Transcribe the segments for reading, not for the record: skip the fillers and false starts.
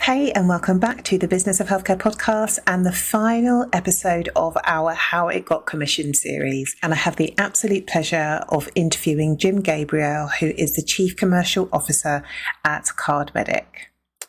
Hey, and welcome back to the Business of Healthcare podcast and the final episode of our How It Got Commissioned series. And I have the absolute pleasure of interviewing Jim Gabriel, who is the Chief Commercial Officer at CardMedic.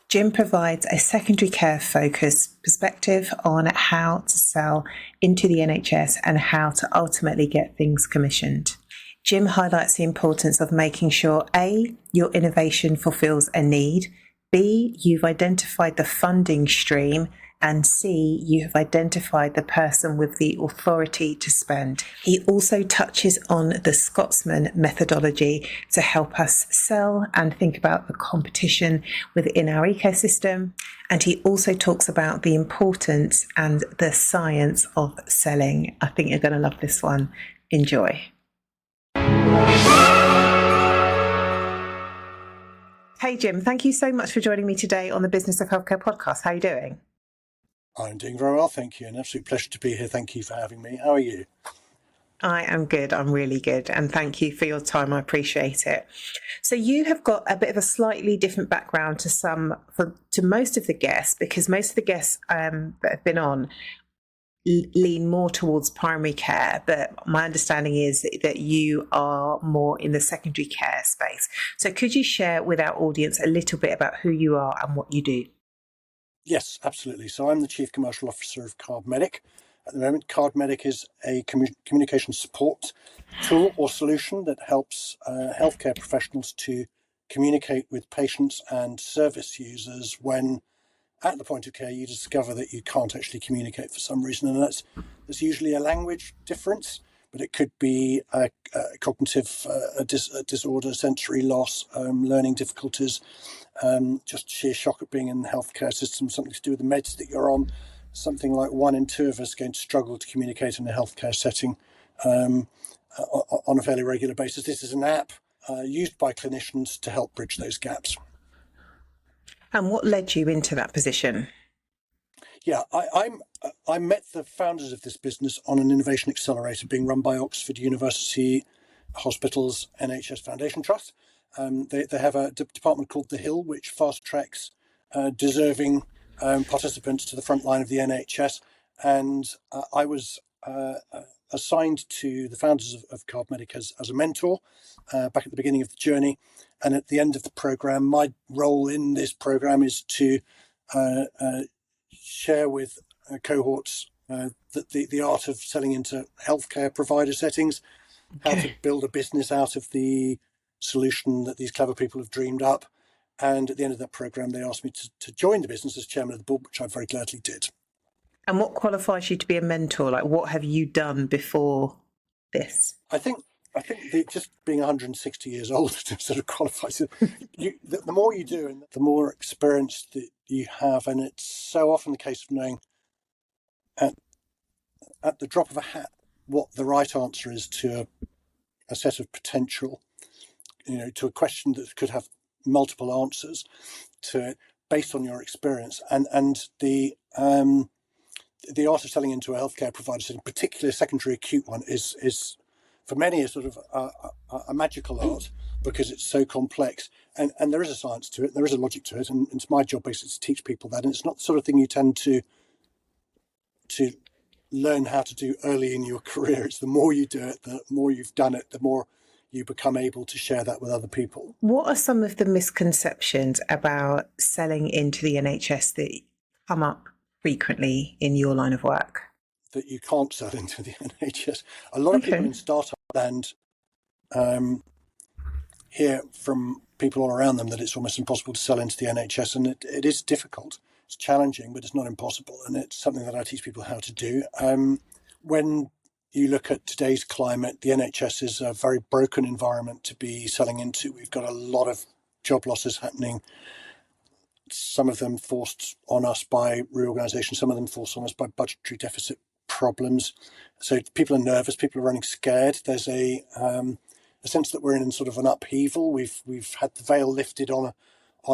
Jim provides a secondary care focused perspective on how to sell into the NHS and how to ultimately get things commissioned. Jim highlights the importance of making sure A, your innovation fulfills a need, B, you've identified the funding stream, and C, you have identified the person with the authority to spend. He also touches on the Scotsman methodology to help us sell and think about the competition within our ecosystem. And he also talks about the importance and the science of selling. I think you're going to love this one. Enjoy. Hey, Jim, thank you so much for joining me today on the Business of Healthcare podcast. How are you doing? I'm doing very well, thank you. An absolute pleasure to be here. Thank you for having me. How are you? I am good. I'm really good. And thank you for your time. I appreciate it. So you have got a bit of a slightly different background to most of the guests, because most of the guests that have been on lean more towards primary care, but my understanding is that you are more in the secondary care space. So could you share with our audience a little bit about who you are and what you do? Yes, absolutely. So I'm the Chief Commercial Officer of CardMedic. At the moment, CardMedic is a communication support tool or solution that helps healthcare professionals to communicate with patients and service users when at the point of care you discover that you can't actually communicate for some reason, and that's usually a language difference, but it could be a cognitive disorder, sensory loss, learning difficulties, just sheer shock of being in the healthcare system, something to do with the meds that you're on. Something like 1 in 2 of us going to struggle to communicate in a healthcare setting on a fairly regular basis. This is an app used by clinicians to help bridge those gaps. And what led you into that position? Yeah, I met the founders of this business on an innovation accelerator being run by Oxford University Hospitals NHS Foundation Trust. They have a department called The Hill, which fast tracks deserving participants to the front line of the NHS. And I was assigned to the founders of CardMedic as a mentor back at the beginning of the journey. And at the end of the program, my role in this program is to share with cohorts the art of selling into healthcare provider settings, how to build a business out of the solution that these clever people have dreamed up. And at the end of that program, they asked me to join the business as chairman of the board, which I very gladly did. And what qualifies you to be a mentor? Like, what have you done before this? I think just being 160 years old sort of qualifies. The more you do, and the more experience that you have, and it's so often the case of knowing at the drop of a hat what the right answer is to a set of potential, to a question that could have multiple answers to it based on your experience, and the art of selling into a healthcare provider setting, particularly a secondary acute one, is for many a sort of a magical art, because it's so complex, and there is a science to it, there is a logic to it, and it's my job basically to teach people that, and it's not the sort of thing you tend to learn how to do early in your career. It's the more you do it, the more you've done it, the more you become able to share that with other people. What are some of the misconceptions about selling into the NHS that come up frequently in your line of work? That you can't sell into the NHS. A lot of people in startup land hear from people all around them that it's almost impossible to sell into the NHS, and it is difficult. It's challenging, but it's not impossible, and it's something that I teach people how to do. When you look at today's climate, the NHS is a very broken environment to be selling into. We've got a lot of job losses happening, some of them forced on us by reorganisation, some of them forced on us by budgetary deficit problems. So people are nervous, people are running scared. There's a sense that we're in sort of an upheaval. We've had the veil lifted on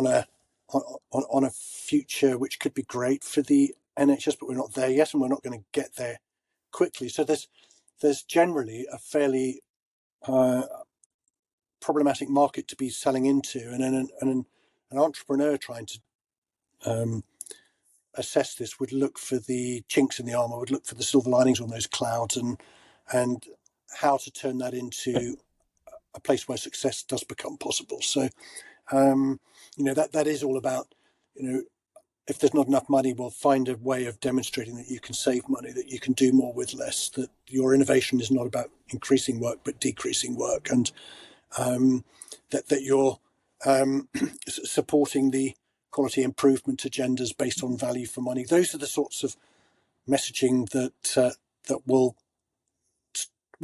a future which could be great for the NHS, but we're not there yet, and we're not going to get there quickly. So there's generally a fairly problematic market to be selling into, and an entrepreneur trying to assess this would look for the chinks in the armor, would look for the silver linings on those clouds, and how to turn that into a place where success does become possible. So, that is all about, if there's not enough money, we'll find a way of demonstrating that you can save money, that you can do more with less, that your innovation is not about increasing work but decreasing work, and that you're supporting the quality improvement agendas based on value for money. Those are the sorts of messaging that will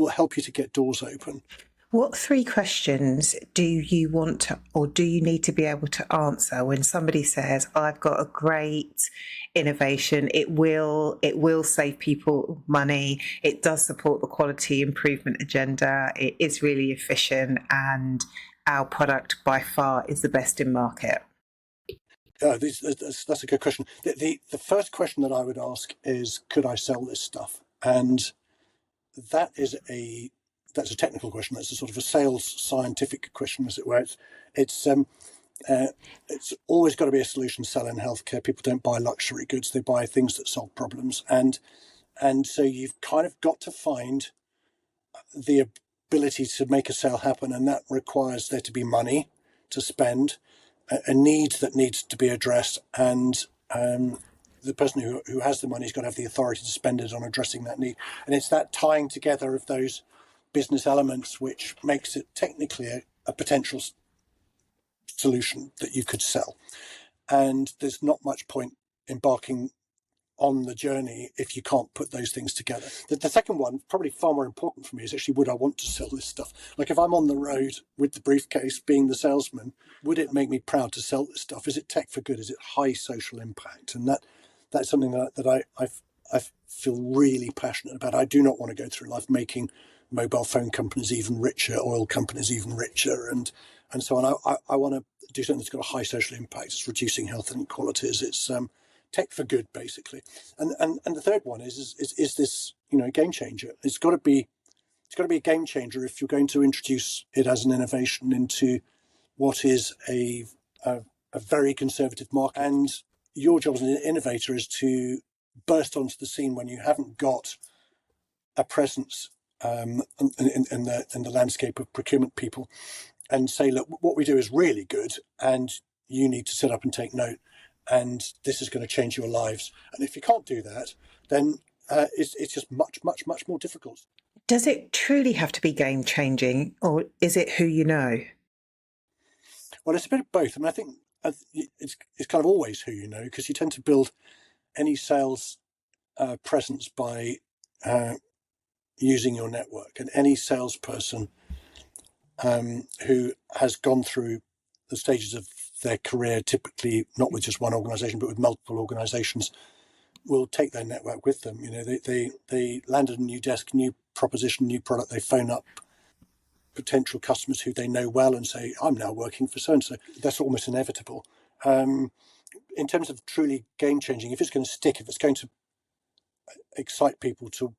help you to get doors open. What three questions do you want to, or do you need to be able to answer when somebody says, I've got a great innovation, it will save people money, it does support the quality improvement agenda, it is really efficient, and our product by far is the best in market? That's a good question. The first question that I would ask is, could I sell this stuff? And that's a technical question. That's a sort of a sales scientific question, as it were. It's always got to be a solution sell in healthcare. People don't buy luxury goods; they buy things that solve problems. And so you've kind of got to find the ability to make a sale happen, and that requires there to be money to spend, a need that needs to be addressed, and the person who has the money has got to have the authority to spend it on addressing that need. And it's that tying together of those business elements which makes it technically a potential solution that you could sell. And there's not much point embarking on the journey if you can't put those things together. The second one, probably far more important for me, is actually, would I want to sell this stuff? Like, if I'm on the road with the briefcase being the salesman, would it make me proud to sell this stuff? Is it tech for good? Is it high social impact? And that's something that I feel really passionate about. I do not want to go through life making mobile phone companies even richer, oil companies even richer, and so on. I want to do something that's got a high social impact. It's reducing health inequalities. It's tech for good, basically. And the third one is this, a game changer? It's got to be a game changer if you're going to introduce it as an innovation into what is a very conservative market. And your job as an innovator is to burst onto the scene when you haven't got a presence in the landscape of procurement people, and say, look, what we do is really good, and you need to sit up and take note, and this is going to change your lives. And if you can't do that, then it's just much, much, much more difficult. Does it truly have to be game changing, or is it who you know? Well, it's a bit of both. I mean, I think it's kind of always who you know, because you tend to build any sales presence by using your network, and any salesperson who has gone through the stages of their career, typically not with just one organization but with multiple organizations, will take their network with them. They landed a new desk, new proposition, new product, they phone up potential customers who they know well and say, I'm now working for so and so. That's almost inevitable. In terms of truly game changing, if it's going to stick, if it's going to excite people to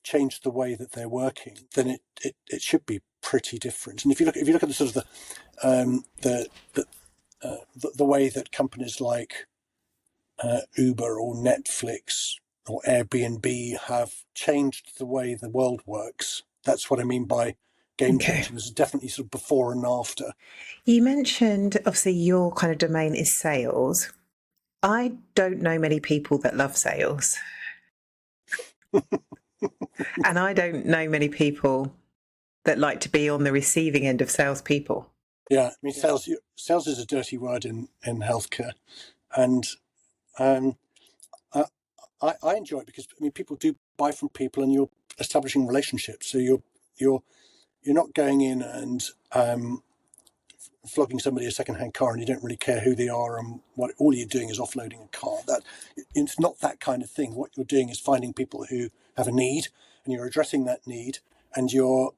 change the way that they're working, then it should be pretty different. And if you look at the sort of the way that companies like Uber or Netflix or Airbnb have changed the way the world works, that's what I mean by game changing. There's definitely sort of before and after. You mentioned, obviously, your kind of domain is sales. I don't know many people that love sales. And I don't know many people that like to be on the receiving end of salespeople. Yeah, I mean, sales is a dirty word in healthcare, and I enjoy it because, I mean, people do buy from people, and you're establishing relationships. So you're not going in and flogging somebody a second-hand car, and you don't really care who they are, and what all you're doing is offloading a car. That it's not that kind of thing. What you're doing is finding people who have a need, and you're addressing that need, and you're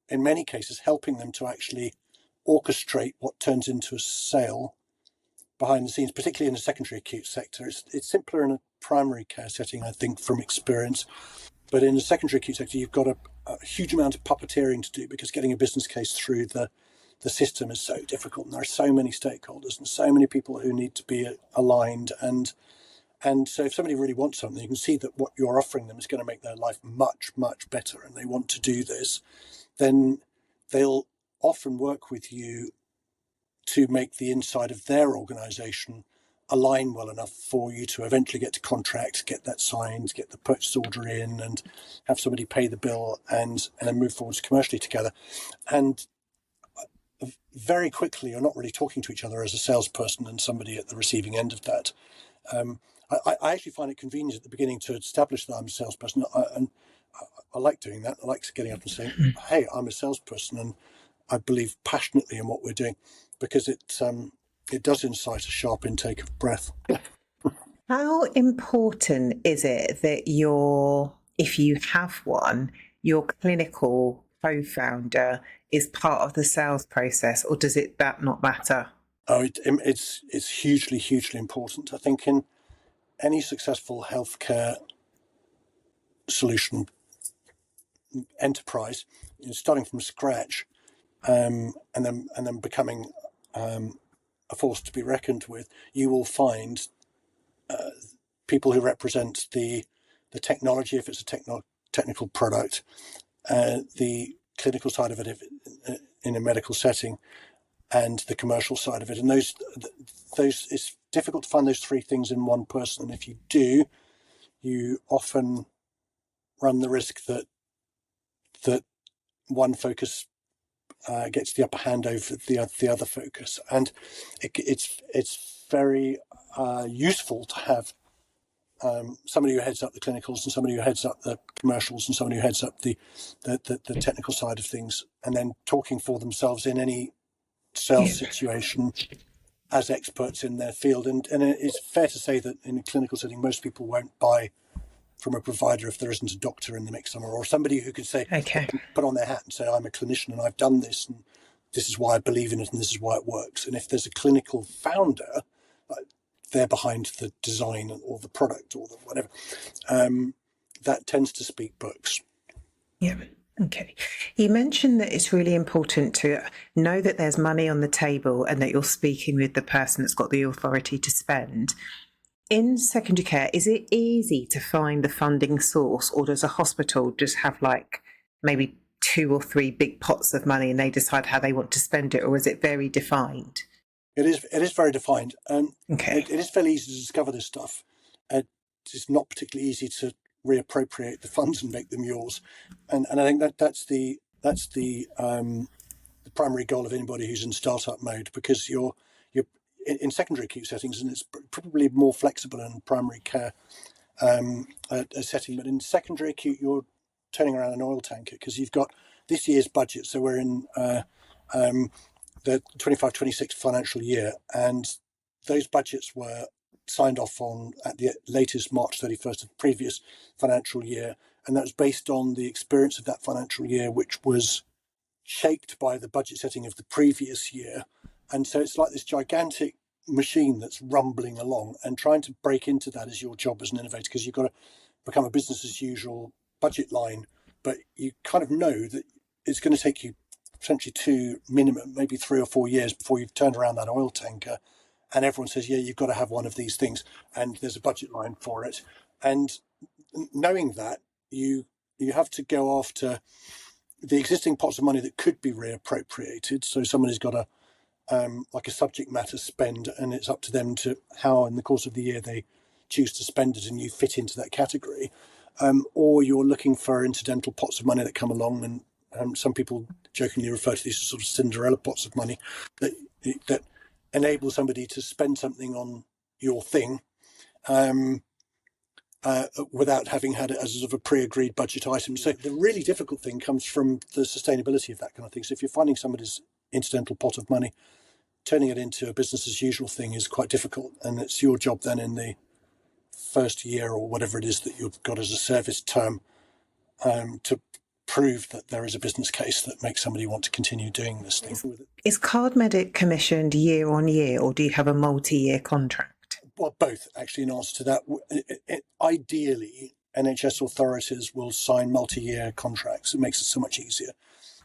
in many cases helping them to actually orchestrate what turns into a sale behind the scenes, particularly in the secondary acute sector. It's simpler in a primary care setting, I think, from experience. But in the secondary acute sector, you've got a huge amount of puppeteering to do, because getting a business case through the the system is so difficult, and there are so many stakeholders and so many people who need to be aligned. And so if somebody really wants something, you can see that what you're offering them is going to make their life much, much better, and they want to do this, then they'll often work with you to make the inside of their organization align well enough for you to eventually get to contract, get that signed, get the purchase order in, and have somebody pay the bill, and then move forwards commercially together. And very quickly, you're not really talking to each other as a salesperson and somebody at the receiving end of that. I actually find it convenient at the beginning to establish that I'm a salesperson, and I like doing that. I like getting up and saying, "Hey, I'm a salesperson, and I believe passionately in what we're doing," because it does incite a sharp intake of breath. How important is it that if you have one, your clinical co-founder is part of the sales process, or does that not matter? Oh, it's hugely, hugely important. I think in any successful healthcare solution enterprise, starting from scratch, and then becoming a force to be reckoned with, you will find people who represent the technology, if it's a technical product, the clinical side of it if in a medical setting, and the commercial side of it. And those it's difficult to find those three things in one person. And if you do, you often run the risk that one focus gets the upper hand over the other focus. And it's very useful to have somebody who heads up the clinicals, and somebody who heads up the commercials, and somebody who heads up the technical side of things, and then talking for themselves in any sales situation as experts in their field. And it's fair to say that in a clinical setting, most people won't buy from a provider if there isn't a doctor in the mix somewhere, or somebody who could say, Okay. put on their hat and say, I'm a clinician and I've done this, and this is why I believe in it, and this is why it works. And if there's a clinical founder, they're behind the design or the product or the whatever, that tends to speak books. Yeah. Okay. You mentioned that it's really important to know that there's money on the table and that you're speaking with the person that's got the authority to spend. In secondary care, is it easy to find the funding source, or does a hospital just have like maybe 2 or 3 big pots of money and they decide how they want to spend it, or is it very defined? It is very defined. Okay. It is fairly easy to discover this stuff. It's not particularly easy to reappropriate the funds and make them yours. And I think that's the primary goal of anybody who's in startup mode, because you're in secondary acute settings, and it's probably more flexible in primary care a setting, but in secondary acute you're turning around an oil tanker, because you've got this year's budget. So we're in the 25-26 financial year, and those budgets were signed off on at the latest March 31st of the previous financial year, and that was based on the experience of that financial year, which was shaped by the budget setting of the previous year. And so it's like this gigantic machine that's rumbling along, and trying to break into that is your job as an innovator, because you've got to become a business as usual budget line, but you kind of know that it's going to take you potentially 2 minimum, maybe 3 or 4 years before you've turned around that oil tanker, and everyone says, yeah, you've got to have one of these things, and there's a budget line for it. And knowing that, you have to go after the existing pots of money that could be reappropriated. So somebody's got a like a subject matter spend, and it's up to them to how in the course of the year they choose to spend it, and you fit into that category. Or you're looking for incidental pots of money that come along, and some people jokingly refer to these as sort of Cinderella pots of money that enable somebody to spend something on your thing without having had it as a sort of a pre-agreed budget item. So the really difficult thing comes from the sustainability of that kind of thing. So if you're finding somebody's incidental pot of money, turning it into a business as usual thing is quite difficult, and it's your job then in the first year or whatever it is that you've got as a service term to prove that there is a business case that makes somebody want to continue doing this thing. Is CardMedic commissioned year on year, or do you have a multi-year contract? Well, both, actually, in answer to that. Ideally, NHS authorities will sign multi-year contracts. It makes it so much easier.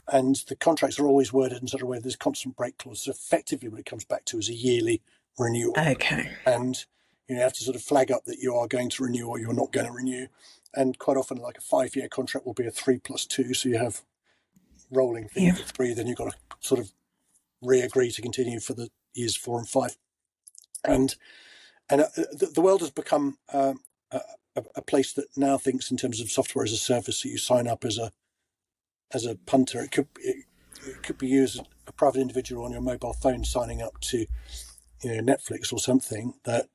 and the contracts are always worded in such a way that there's constant break clauses. So effectively, what it comes back to is a yearly renewal. Okay. And you have to sort of flag up that you are going to renew or you're not going to renew. And quite often, like a 5-year contract will be a 3+2. So you have rolling thing for 3, then you've got to sort of re-agree to continue for the years 4 and 5. And the world has become a place that now thinks in terms of software as a service. So you sign up as a punter. It could be you as a private individual on your mobile phone signing up to Netflix or something, that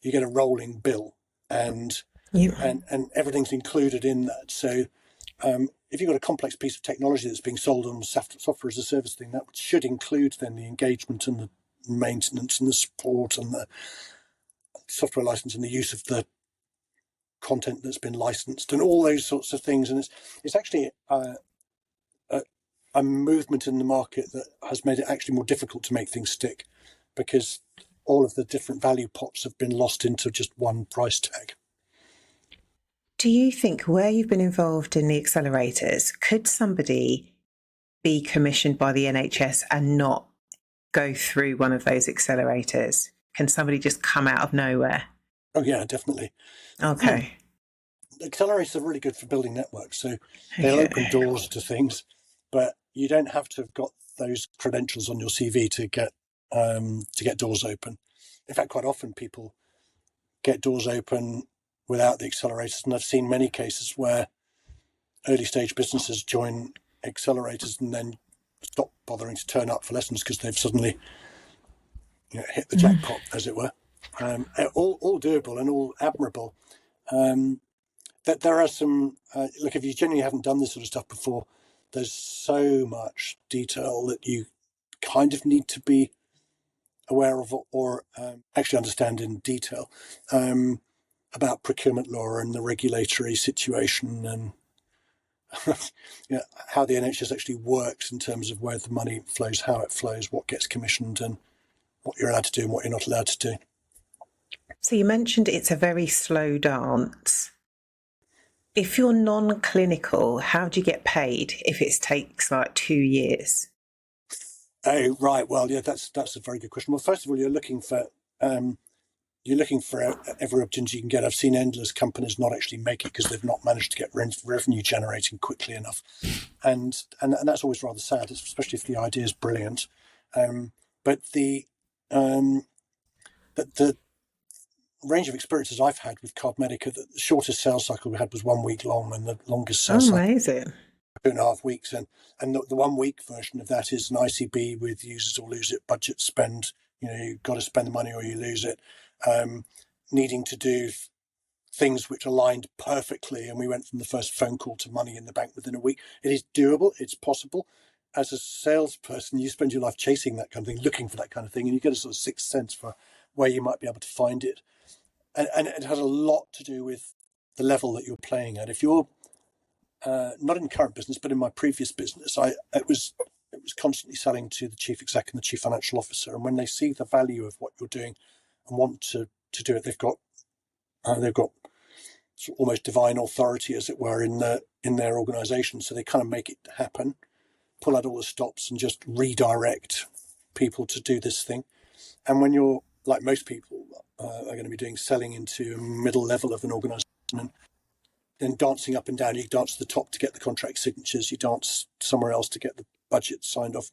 you get a rolling bill and everything's included in that. So if you've got a complex piece of technology that's being sold on software as a service thing, that should include then the engagement and the maintenance and the support and the software license and the use of the content that's been licensed and all those sorts of things. And it's actually a movement in the market that has made it actually more difficult to make things stick, because all of the different value pots have been lost into just one price tag. Do you think, where you've been involved in the accelerators, could somebody be commissioned by the NHS and not go through one of those accelerators? Can somebody just come out of nowhere? Oh yeah, definitely. Okay. Accelerators are really good for building networks, so they'll open doors to things, but you don't have to have got those credentials on your CV to get doors open. In fact, quite often people get doors open without the accelerators, and I've seen many cases where early stage businesses join accelerators and then stop bothering to turn up for lessons because they've suddenly hit the jackpot, as it were. All doable and all admirable. That there are some look, if you genuinely haven't done this sort of stuff before, there's so much detail that you kind of need to be aware of or actually understand in detail about procurement law and the regulatory situation and how the NHS actually works in terms of where the money flows, how it flows, what gets commissioned, and what you're allowed to do and what you're not allowed to do. So you mentioned it's a very slow dance. If you're non-clinical, how do you get paid if it takes like 2 years? Oh, right. Well, yeah, that's a very good question. Well, first of all, you're looking for every opportunity you can get. I've seen endless companies not actually make it because they've not managed to get revenue generating quickly enough, and that's always rather sad, especially if the idea is brilliant. But the range of experiences I've had with CardMedic, the shortest sales cycle we had was 1 week long, and the longest sales cycle amazing. 2.5 weeks. And the 1 week version of that is an ICB with use it or lose it budget spend. You've got to spend the money or you lose it. Needing to do things which aligned perfectly, and we went from the first phone call to money in the bank within a week. It is doable. It's possible. As a salesperson, you spend your life chasing that kind of thing, looking for that kind of thing, and you get a sort of sixth sense for where you might be able to find it. And it has a lot to do with the level that you're playing at. If you're not in the current business, but in my previous business, it was constantly selling to the chief exec and the chief financial officer. And when they see the value of what you're doing and want to do it, they've got sort of almost divine authority, as it were, in their organisation. So they kind of make it happen, pull out all the stops, and just redirect people to do this thing. And when you're like most people are going to be doing selling into a middle level of an organisation, and then dancing up and down, you dance to the top to get the contract signatures, you dance somewhere else to get the budget signed off,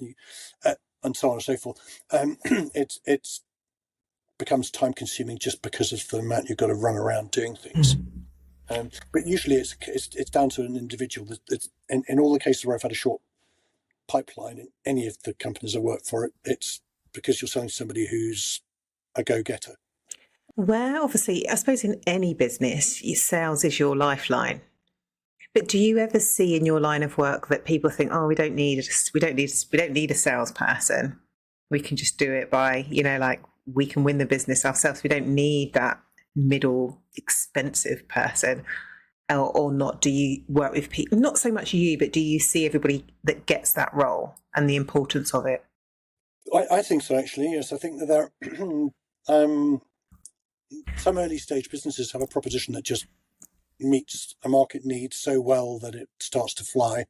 and so on and so forth. It becomes time consuming just because of the amount you've got to run around doing things. But usually it's down to an individual. In all the cases where I've had a short pipeline in any of the companies I work for, it's because you're selling to somebody who's a go-getter. Well, obviously, I suppose in any business, sales is your lifeline. But do you ever see in your line of work that people think, "Oh, we don't need a salesperson. We can just do it by, like we can win the business ourselves. We don't need that middle expensive person," or not? Do you work with people? Not so much you, but do you see everybody that gets that role and the importance of it? I think so, actually. Yes, I think that there. Some early stage businesses have a proposition that just meets a market need so well that it starts to fly.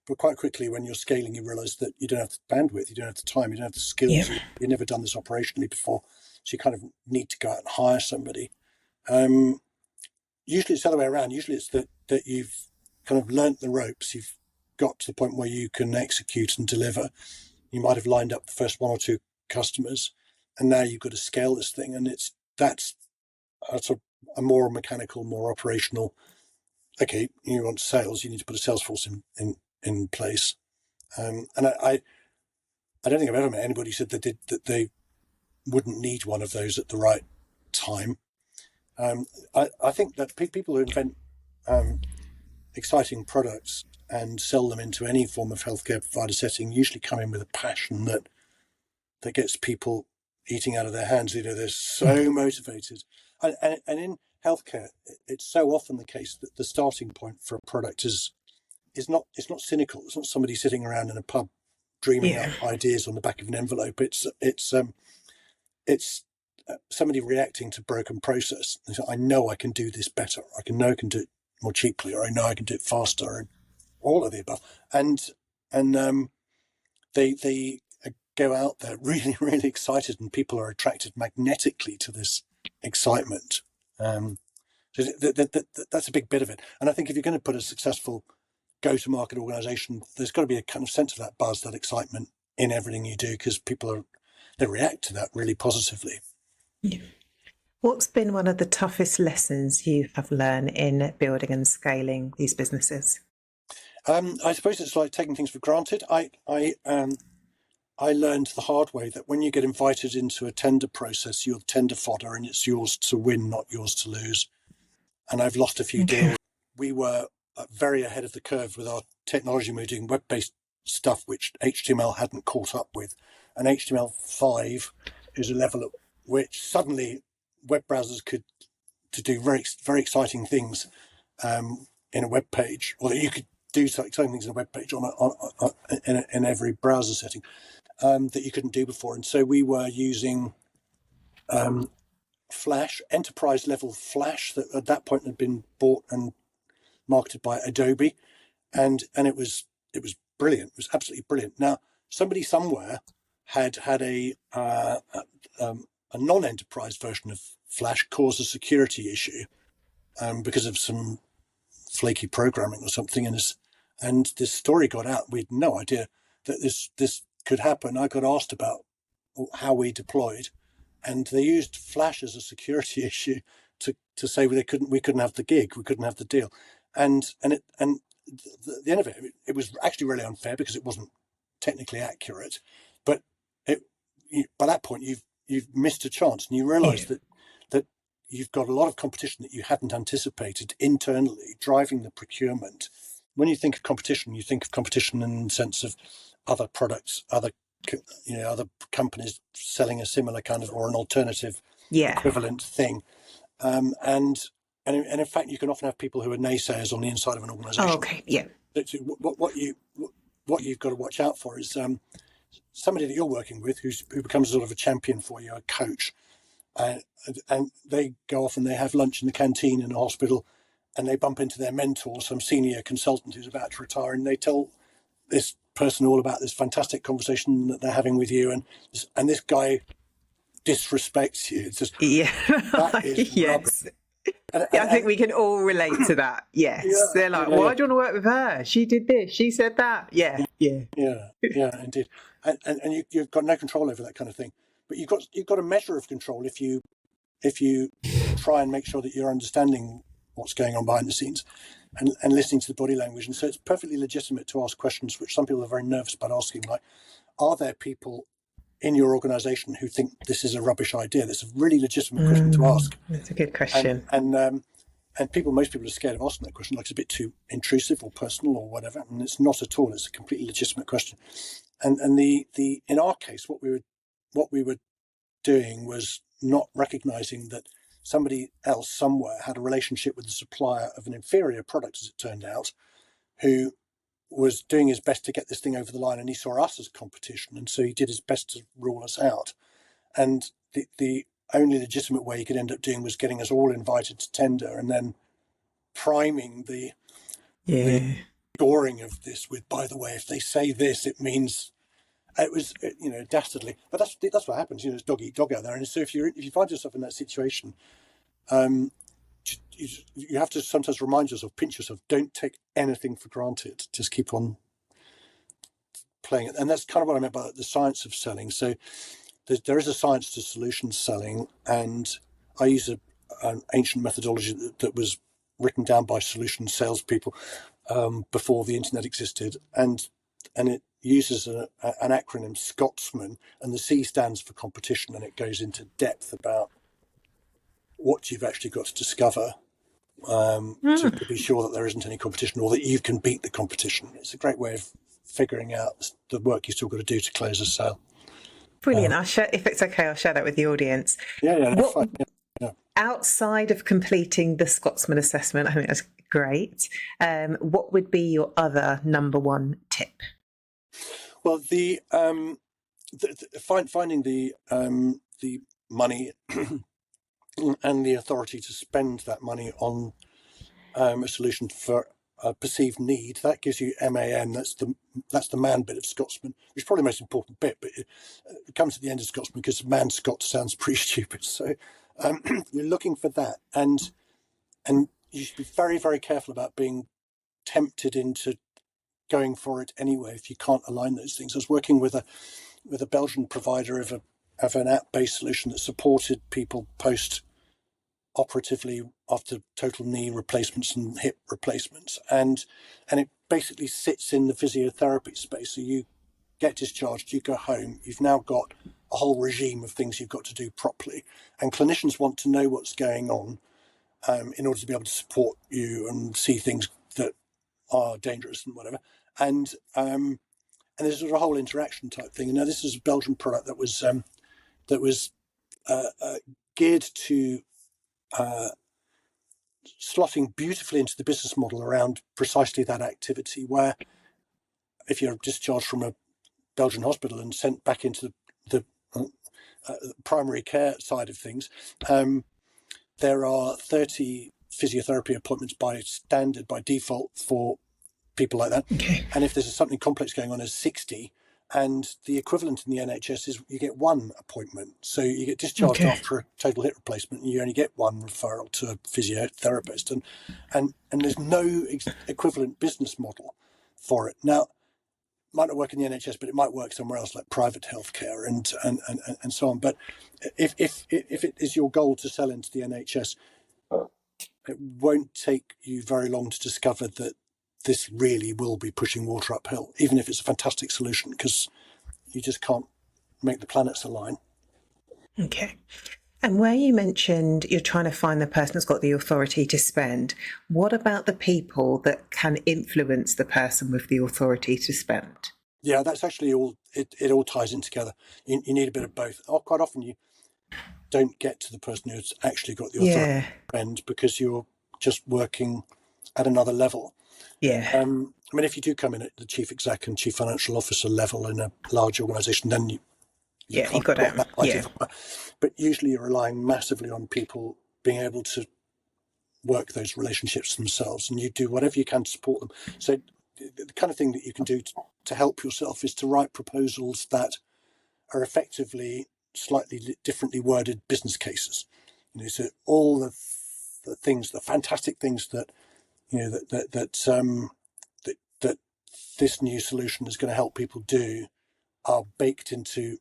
But quite quickly, when you're scaling, you realise that you don't have the bandwidth, you don't have the time, you don't have the skills. Yeah. You've never done this operationally before, so you kind of need to go out and hire somebody. Usually it's the other way around. Usually it's that you've kind of learnt the ropes. You've got to the point where you can execute and deliver. You might have lined up the first one or two customers, and now you've got to scale this thing. And that's a more mechanical, more operational. Okay, you want sales, you need to put a sales force in place. And I don't think I've ever met anybody who said that they wouldn't need one of those at the right time. I think that people who invent exciting products and sell them into any form of healthcare provider setting usually come in with a passion that gets people eating out of their hands. They're so motivated. And in healthcare, it's so often the case that the starting point for a product is not cynical. It's not somebody sitting around in a pub dreaming up ideas on the back of an envelope. It's somebody reacting to broken process. I know I can do this better. I can do it more cheaply, or I know I can do it faster, and all of the above. And they go out there really, really excited, and people are attracted magnetically to this excitement. So that's a big bit of it. And I think if you're going to put a successful go-to-market organization, there's got to be a kind of sense of that buzz, that excitement in everything you do, because they react to that really positively. Yeah. What's been one of the toughest lessons you have learned in building and scaling these businesses? I suppose it's like taking things for granted. I learned the hard way that when you get invited into a tender process, you're tender fodder, and it's yours to win, not yours to lose. And I've lost a few deals. We were very ahead of the curve with our technology. We were doing web-based stuff which HTML hadn't caught up with. And HTML5 is a level at which suddenly web browsers could do very, very exciting things in a web page, or that you could do exciting things in a web page in every browser setting that you couldn't do before. And so we were using Flash, enterprise level Flash, that at that point had been bought and marketed by Adobe, and it was brilliant. It was absolutely brilliant. Now, somebody somewhere had a non-enterprise version of Flash cause a security issue because of some flaky programming or something, and this story got out. We had no idea that this could happen. I got asked about how we deployed, and they used Flash as a security issue to say we couldn't have the gig, we couldn't have the deal, and the end of it was actually really unfair because it wasn't technically accurate, but by that point you've missed a chance, and you realise that you've got a lot of competition that you hadn't anticipated internally driving the procurement. When you think of competition, you think of competition in the sense of other products, other companies selling a similar kind of, or an alternative equivalent thing. And in fact, you can often have people who are naysayers on the inside of an organization. Oh, okay, yeah. What you've got to watch out for is somebody that you're working with who becomes sort of a champion for you, a coach. And they go off and they have lunch in the canteen in a hospital, and they bump into their mentor, some senior consultant who's about to retire, and they tell this person all about this fantastic conversation that they're having with you, and this guy disrespects you. It's just, that is yes. And I think we can all relate to that. Yes. They're like, why do you want to work with her? She did this, she said that. Yeah, indeed. And you've got no control over that kind of thing. But you've got a measure of control if you try and make sure that you're understanding what's going on behind the scenes and listening to the body language. And so it's perfectly legitimate to ask questions which some people are very nervous about asking, like, are there people in your organization who think this is a rubbish idea? That's a really legitimate question to ask. That's a good question. And most people are scared of asking that question, like it's a bit too intrusive or personal or whatever. And it's not at all. It's a completely legitimate question. And the in our case, what we were doing was not recognizing that somebody else somewhere had a relationship with the supplier of an inferior product, as it turned out, who was doing his best to get this thing over the line, and he saw us as competition, and so he did his best to rule us out. And the only legitimate way he could end up doing was getting us all invited to tender, and then priming the goring of this with, by the way, if they say this, it means it was, dastardly. But that's what happens. It's dog eat dog out there. And so if you find yourself in that situation, you have to sometimes remind yourself, pinch yourself, don't take anything for granted. Just keep on playing it. And that's kind of what I meant by the science of selling. So there is a science to solutions selling, and I use an ancient methodology that was written down by solution salespeople before the internet existed, and it uses an acronym, Scotsman, and the C stands for competition, and it goes into depth about what you've actually got to discover to be sure that there isn't any competition, or that you can beat the competition. It's a great way of figuring out the work you've still got to do to close a sale. Brilliant. I'll share, if it's okay, I'll share that with the audience. Fine. Yeah. Outside of completing the Scotsman assessment, I think that's great. What would be your other number one tip? Well, finding the money and the authority to spend that money on a solution for a perceived need, that gives you MAN. That's the man bit of Scotsman, which is probably the most important bit, but it comes at the end of Scotsman because man Scott sounds pretty stupid. So you're looking for that, and you should be very, very careful about being tempted into going for it anyway if you can't align those things. I was working with a Belgian provider of an app-based solution that supported people post-operatively after total knee replacements and hip replacements, and it basically sits in the physiotherapy space. So you get discharged, you go home, you've now got a whole regime of things you've got to do properly, and clinicians want to know what's going on in order to be able to support you and see things that are dangerous and whatever. And there's a whole interaction type thing. And now this is a Belgian product that was geared to slotting beautifully into the business model around precisely that activity, where if you're discharged from a Belgian hospital and sent back into the primary care side of things, there are 30 physiotherapy appointments by default for people like that. Okay. And if there's something complex going on, there's 60. And the equivalent in the NHS is you get one appointment. So you get discharged after a total hip replacement, and you only get one referral to a physiotherapist. And there's no equivalent business model for it. Now, it might not work in the NHS, but it might work somewhere else, like private healthcare and so on. But if it is your goal to sell into the NHS, it won't take you very long to discover that this really will be pushing water uphill, even if it's a fantastic solution, because you just can't make the planets align. Okay. And where you mentioned you're trying to find the person that's got the authority to spend, what about the people that can influence the person with the authority to spend? Yeah, that's actually all, it all ties in together. You need a bit of both. Quite often you don't get to the person who's actually got the authority to spend because you're just working at another level. Yeah. I mean, if you do come in at the chief exec and chief financial officer level in a large organisation, then you can't got that yeah. But usually you're relying massively on people being able to work those relationships themselves, and you do whatever you can to support them. So the kind of thing that you can do to help yourself is to write proposals that are effectively slightly differently worded business cases. So all the things, the fantastic things that that this new solution is going to help people do are baked into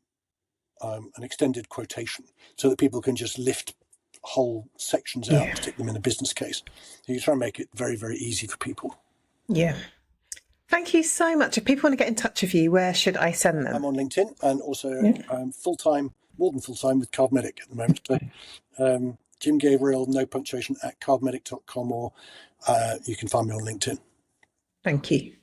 an extended quotation, so that people can just lift whole sections out and stick them in a business case. So you try and make it very, very easy for people. Yeah. Thank you so much. If people want to get in touch with you, where should I send them? I'm on LinkedIn, and also full-time, more than full-time, with CardMedic at the moment. So Jim Gabriel, no punctuation, at cardmedic.com, or you can find me on LinkedIn. Thank you.